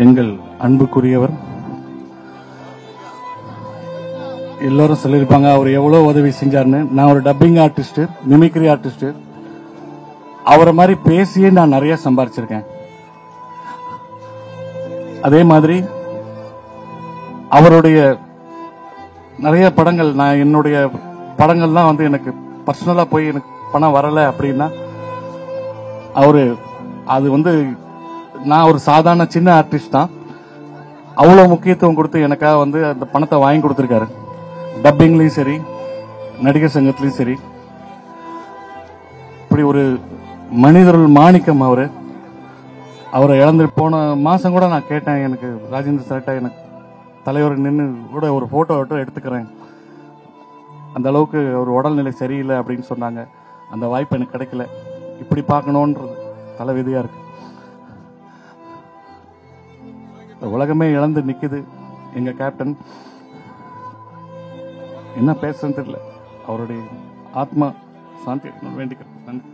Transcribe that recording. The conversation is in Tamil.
எங்கள் அன்புக்குரியவர். எல்லாரும் சொல்லியிருப்பாங்க அவர் எவ்வளவு உதவி செஞ்சாருன்னு. நான் ஒரு டப்பிங் ஆர்டிஸ்ட், மிமிக்ரி ஆர்டிஸ்ட். அவரை மாதிரி பேசியே நான் நிறைய சம்பாரிச்சிருக்கேன். அதே மாதிரி அவருடைய நிறைய படங்கள், நான் என்னுடைய படங்கள்லாம் வந்து எனக்கு பர்சனலா போய் எனக்கு பணம் வரல அப்படின்னா அவரு அது வந்து நான் ஒரு சாதாரண சின்ன ஆர்டிஸ்ட் தான், அவ்வளவு முக்கியத்துவம் கொடுத்து எனக்காக வந்து அந்த பணத்தை வாங்கி கொடுத்திருக்காரு. டப்பிங்லயும் சரி, நடிகர் சங்கத்திலயும் சரி. இப்படி ஒரு மனிதர்கள் மாணிக்கம் அவரு. அவரை இழந்து போன மாசம் கூட நான் கேட்டேன், எனக்கு ராஜேந்திர சார்ட்ட எனக்கு தலைவர் நின்று கூட ஒரு போட்டோ எடுத்துக்கிறேன், அந்த அளவுக்கு ஒரு உடல்நிலை சரியில்லை அப்படின்னு சொன்னாங்க. அந்த வாய்ப்பு எனக்கு கிடைக்கல. இப்படி பார்க்கணும்ன்றது தலைவிதியா இருக்கு. உலகமே இழந்து நிக்குது எங்க கேப்டன். என்ன பேசுறது தெரியல. அவருடைய ஆத்மா சாந்தி வேண்டிக்கிறேன். நன்றி.